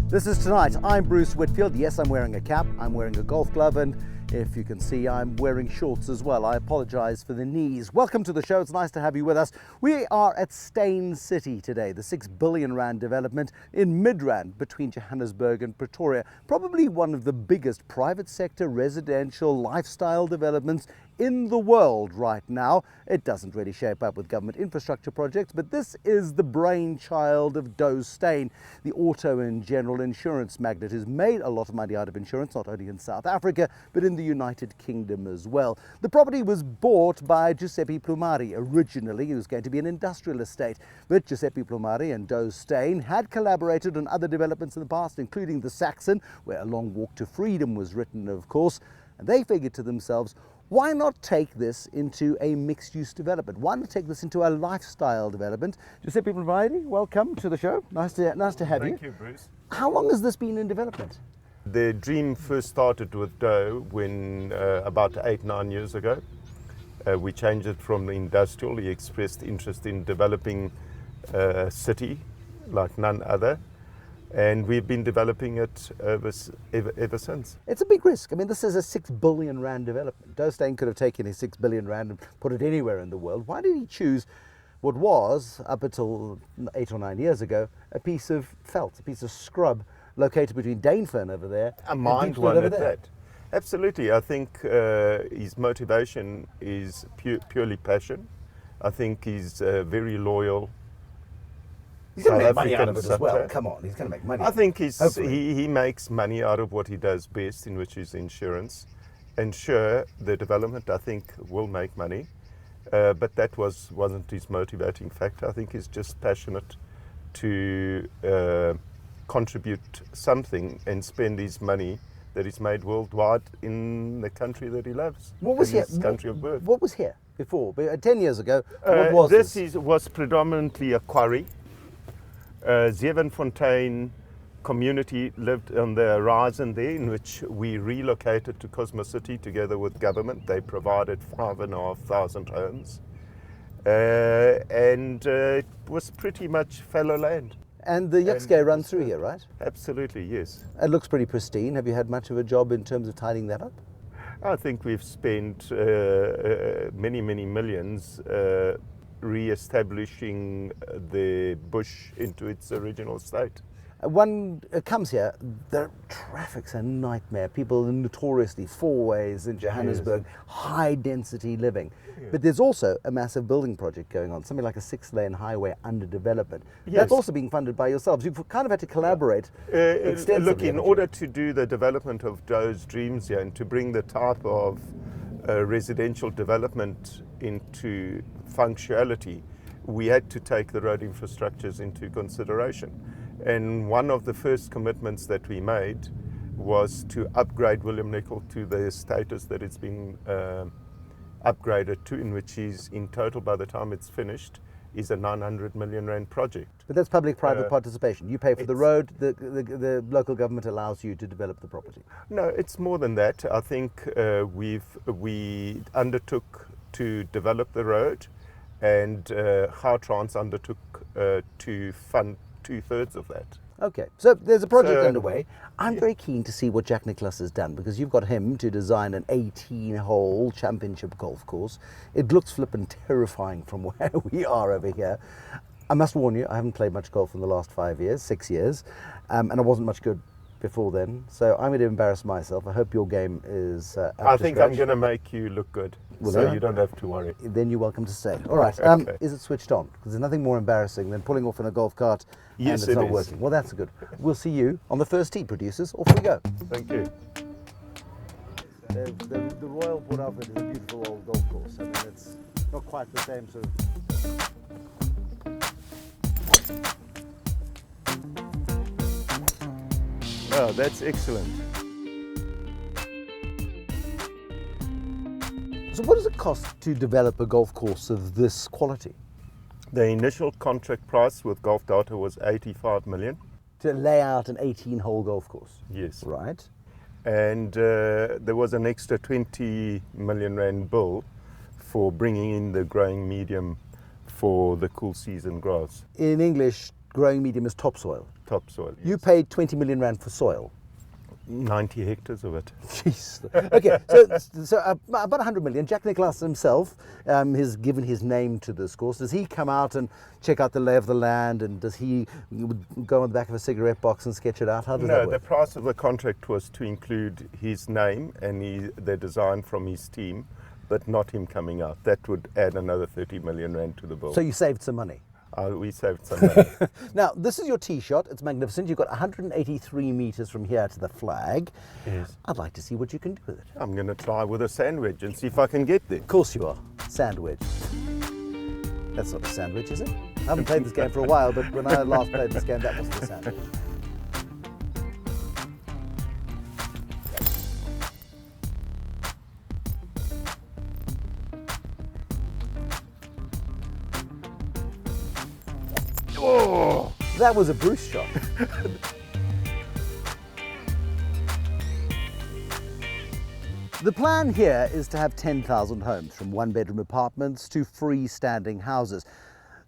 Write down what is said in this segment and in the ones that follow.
This is Tonight. I'm Bruce Whitfield. Yes, I'm wearing a cap, I'm wearing a golf glove, and if you can see, I'm wearing shorts as well. I apologize for the knees. Welcome to the show. It's nice to have you with us. We are at Steyn City today, the 6 billion rand development in Midrand between Johannesburg and Pretoria. Probably one of the biggest private sector residential lifestyle developments in the world right now. It doesn't really shape up with government infrastructure projects, but this is the brainchild of Douw Steyn, the auto and general insurance magnate who's made a lot of money out of insurance, not only in South Africa, but in the United Kingdom as well. The property was bought by Giuseppe Plumari. Originally, it was going to be an industrial estate, but Giuseppe Plumari and Douw Steyn had collaborated on other developments in the past, including the Saxon, where A Long Walk to Freedom was written, of course, and they figured to themselves, why not take this into a mixed-use development? Why not take this into a lifestyle development? Giuseppe Plumari, welcome to the show. Nice to have you. Thank you, Bruce. How long has this been in development? The dream first started with Douw when about 8-9 years ago. We changed it from the industrial. He expressed interest in developing a city like none other. And we've been developing it ever since. It's a big risk. I mean, this is a 6 billion rand development. Douw Steyn could have taken his 6 billion rand and put it anywhere in the world. Why did he choose what was, up until 8 or 9 years ago, a piece of felt, a piece of scrub located between Dainfern over there A and mind Whitfield one over at there? that. Absolutely. I think his motivation is purely passion. I think he's very loyal. He's going to South make money out of it African as well. subject. Come on, he's going to make money. I think Hopefully. he makes money out of what he does best, in which is insurance. And sure, the development, I think, will make money. But that wasn't his motivating factor. I think he's just passionate to contribute something and spend his money that is made worldwide in the country that he loves. What was here? His country of birth. What was here before? 10 years ago, what was this? Was predominantly a quarry. Zevenfontein community lived on the horizon there, in which we relocated to Cosmo City together with government. They provided 5,500 homes. And it was pretty much fallow land. And the Yuxke run through here, right? Absolutely, yes. It looks pretty pristine. Have you had much of a job in terms of tidying that up? I think we've spent many millions re-establishing the bush into its original state. One comes here, the traffic's a nightmare. People are notoriously four-ways in Johannesburg, high-density living. Yes. But there's also a massive building project going on, something like a 6-lane highway under development. Yes. That's also being funded by yourselves. You've kind of had to collaborate extensively. Look, in haven't you? order to do the development of Douw's dreams here and to bring the type of residential development into functionality, we had to take the road infrastructures into consideration. And one of the first commitments that we made was to upgrade William Nicol to the status that it's been upgraded to, in which is in total, by the time it's finished, is a 900 million rand project. But that's public-private participation. You pay for the road, the local government allows you to develop the property. No, it's more than that. I think we undertook to develop the road, and Gautrans undertook to fund 2/3 of that. Okay, so there's a project So- underway. I'm very keen to see what Jack Nicklaus has done, because you've got him to design an 18-hole championship golf course. It looks flippin' terrifying from where we are over here. I must warn you, I haven't played much golf in the last 6 years, and I wasn't much good before then. So I'm going to embarrass myself. I hope your game is up I to think scratch. I'm going to make you look good, Will so I? you don't have to worry. Then you're welcome to stay. All right. Okay. Is it switched on? Because there's nothing more embarrassing than pulling off in a golf cart Yes, and it's it not is. working. Well, that's good. We'll see you on the first tee, producers. Off we go. Thank you. The Royal Port Alfred is a beautiful old golf course. I mean, it's not quite the same sort of... Oh, that's excellent. So what does it cost to develop a golf course of this quality? The initial contract price with Golf Data was 85 million. To lay out an 18-hole golf course? Yes. Right. And there was an extra 20 million rand bill for bringing in the growing medium for the cool season grass. In English, growing medium is topsoil. Topsoil. You Yes. paid 20 million rand for soil. 90 hectares of it. Jeez. Okay, so about 100 million. Jack Nicklaus himself has given his name to this course. Does he come out and check out the lay of the land, and does he go on the back of a cigarette box and sketch it out? How does that No, work? the price of the contract was to include his name and the design from his team, but not him coming out. That would add another 30 million rand to the bill. So you saved some money. We saved some money. Now, this is your tee shot. It's magnificent. You've got 183 meters from here to the flag. Yes. I'd like to see what you can do with it. I'm going to try with a sandwich and see if I can get there. Of course you are. Sandwich. That's not a sandwich, is it? I haven't played this game for a while, but when I last played this game, that was the sandwich. Oh! That was a Bruce shot. The plan here is to have 10,000 homes, from one-bedroom apartments to freestanding houses.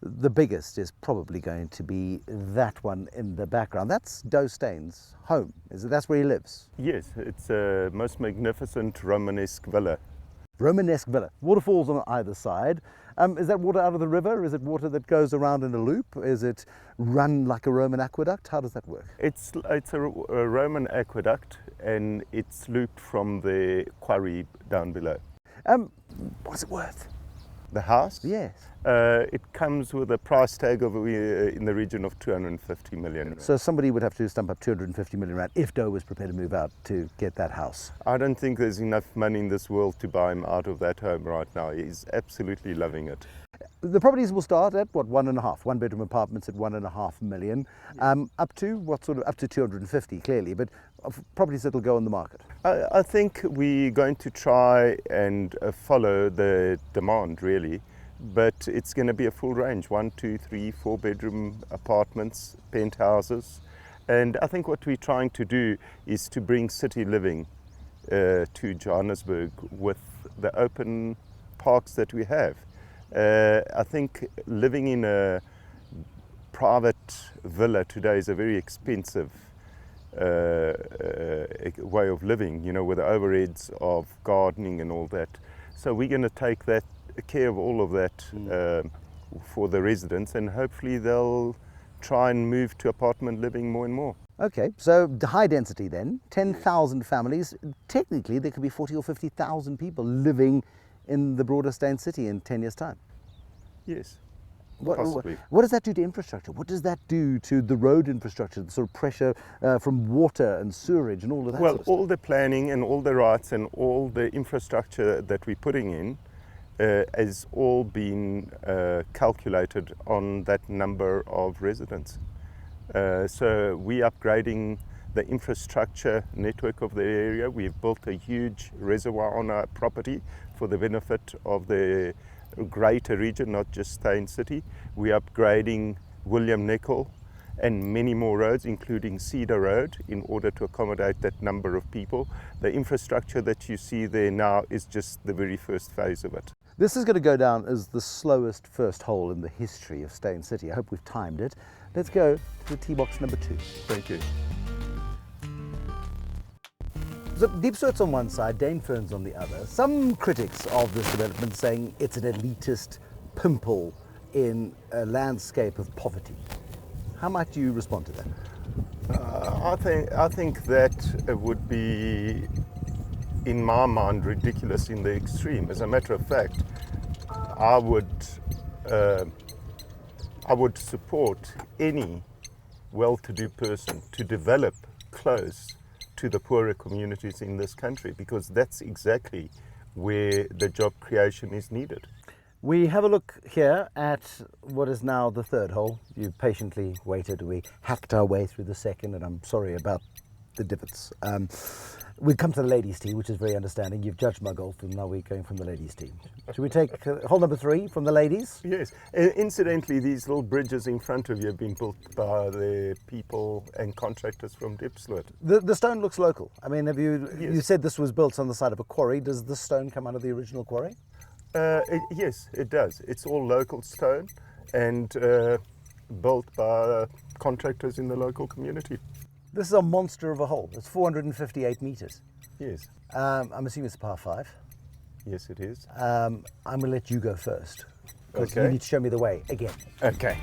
The biggest is probably going to be that one in the background. That's Douw Steyn's home. That's where he lives? Yes, it's a most magnificent Romanesque villa. Romanesque villa. Waterfalls on either side. Is that water out of the river? Is it water that goes around in a loop? Is it run like a Roman aqueduct? How does that work? It's a Roman aqueduct, and it's looped from the quarry down below. What's it worth? The house? Yes. It comes with a price tag of in the region of 250 million. So somebody would have to stump up 250 million rand if Douw was prepared to move out to get that house. I don't think there's enough money in this world to buy him out of that home right now. He's absolutely loving it. The properties will start at what, 1.5, one-bedroom apartments at 1.5 million, up to what sort of, up to 250 clearly, but properties that will go on the market. I think we're going to try and follow the demand really, but it's going to be a full range, 1, 2, 3, 4-bedroom apartments, penthouses, and I think what we're trying to do is to bring city living to Johannesburg with the open parks that we have. I think living in a private villa today is a very expensive way of living, you know, with the overheads of gardening and all that. So we're going to take that care of all of that for the residents, and hopefully they'll try and move to apartment living more and more. Okay, so the high density then, 10,000 families. Technically, there could be 40 or 50,000 people living in the broader Steyn city in 10 years' time. Yes, What possibly. what does that do to infrastructure? What does that do to the road infrastructure, the sort of pressure from water and sewerage and all of that Well, sort of stuff? all the planning and all the rights and all the infrastructure that we're putting in has all been calculated on that number of residents. So we're upgrading the infrastructure network of the area. We've built a huge reservoir on our property for the benefit of the greater region, not just Steyn City. We're upgrading William Nicol and many more roads, including Cedar Road, in order to accommodate that number of people. The infrastructure that you see there now is just the very first phase of it. This is going to go down as the slowest first hole in the history of Steyn City. I hope we've timed it. Let's go to tee box number 2. Thank you. So Deep Soort's on one side, Dame Fern's on the other. Some critics of this development saying it's an elitist pimple in a landscape of poverty. How might you respond to that? I think that would be, in my mind, ridiculous in the extreme. As a matter of fact, I would support any well-to-do person to develop close to the poorer communities in this country, because that's exactly where the job creation is needed. We have a look here at what is now the third hole. You patiently waited. We hacked our way through the second, and I'm sorry about the divots. We come to the ladies' tee, which is very understanding. You've judged my golf, and now we're going from the ladies' tee. Should we take hole number 3 from the ladies? Yes. Incidentally, these little bridges in front of you have been built by the people and contractors from Dipsloot. The stone looks local. I mean, you Yes. said this was built on the side of a quarry. Does the stone come out of the original quarry? Yes, it does. It's all local stone, and built by contractors in the local community. This is a monster of a hole. It's 458 meters. Yes. I'm assuming it's a par 5. Yes, it is. I'm going to let you go first. Because Okay. you need to show me the way again. Okay.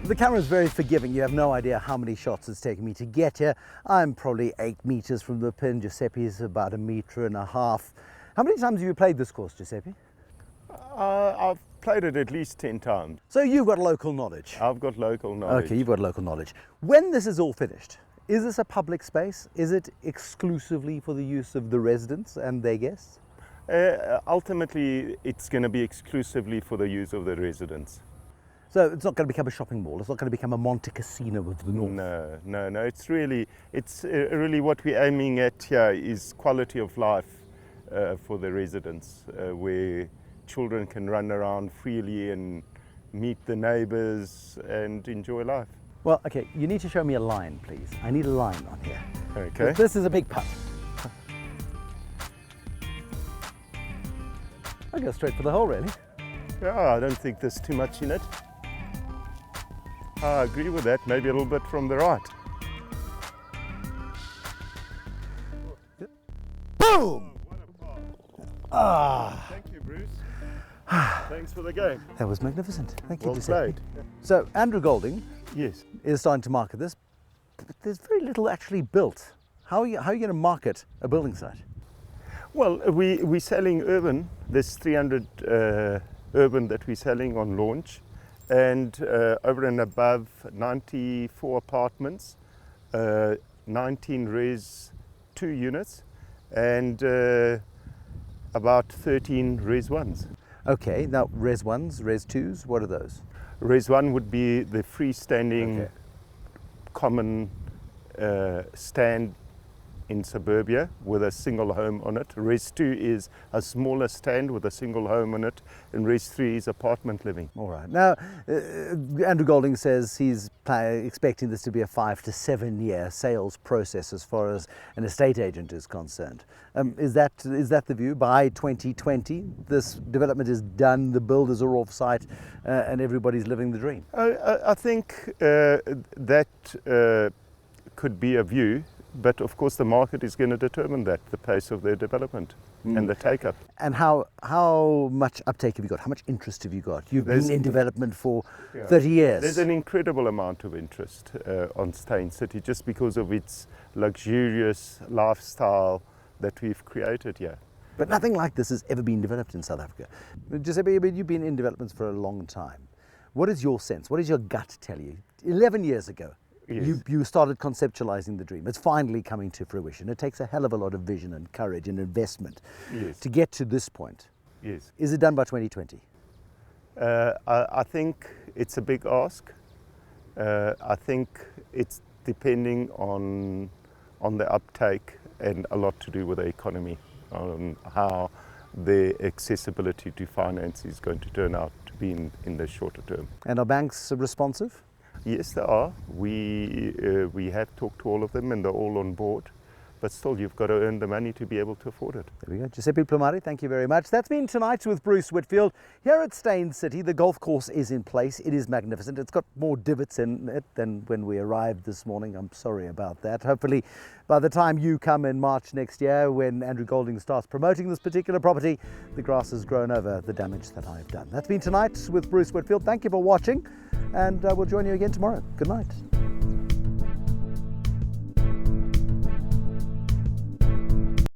The camera is very forgiving. You have no idea how many shots it's taken me to get here. I'm probably 8 meters from the pin. Giuseppe's about 1.5 meters. How many times have you played this course, Giuseppe? I've played it at least 10 times. So you've got local knowledge. I've got local knowledge. Okay, you've got local knowledge. When this is all finished, is this a public space? Is it exclusively for the use of the residents and their guests? Ultimately, it's going to be exclusively for the use of the residents. So it's not going to become a shopping mall. It's not going to become a Monte Casino of the North. No. It's really what we're aiming at here is quality of life for the residents, where children can run around freely and meet the neighbors and enjoy life. Well, okay, you need to show me a line, please. I need a line on here. Okay. This is a big putt. I'll go straight for the hole, really. Yeah, I don't think there's too much in it. I agree with that. Maybe a little bit from the right. Boom! Thank you, Bruce. Thanks for the game. That was magnificent. Thank you, Well Giuseppe. played. So Andrew Golding Yes. is starting to market this, but there's very little actually built. How are you going to market a building site? Well, we're selling urban. There's 300 urban that we're selling on launch, and over and above 94 apartments, 19 res 2 units, and about 13 res 1s. Okay, now res 1s, res 2s, what are those? Res 1 would be the freestanding common stand in suburbia with a single home on it. Res 2 is a smaller stand with a single home on it, and Res 3 is apartment living. All right. Now, Andrew Golding says he's expecting this to be a 5 to 7 year sales process as far as an estate agent is concerned. Is that the view? By 2020, this development is done, the builders are off site, and everybody's living the dream? I think that could be a view, but of course the market is going to determine that, the pace of their development and the take-up. And how much uptake have you got? How much interest have you got? You've been in development for 30 years. There's an incredible amount of interest on Steyn City just because of its luxurious lifestyle that we've created here. But nothing like this has ever been developed in South Africa. Giuseppe, you've been in developments for a long time. What is your sense? What does your gut tell you? 11 years ago, Yes. you started conceptualizing the dream. It's finally coming to fruition. It takes a hell of a lot of vision and courage and investment to get to this point. Yes. Is it done by 2020? I think it's a big ask. I think it's depending on the uptake and a lot to do with the economy, on how the accessibility to finance is going to turn out to be in the shorter term. And are banks responsive? Yes, they are. We have talked to all of them and they're all on board. But still, you've got to earn the money to be able to afford it. There we go. Giuseppe Plumari, thank you very much. That's been Tonight with Bruce Whitfield. Here at Steyn City, the golf course is in place. It is magnificent. It's got more divots in it than when we arrived this morning. I'm sorry about that. Hopefully, by the time you come in March next year, when Andrew Golding starts promoting this particular property, the grass has grown over the damage that I've done. That's been Tonight with Bruce Whitfield. Thank you for watching, and we'll join you again tomorrow. Good night.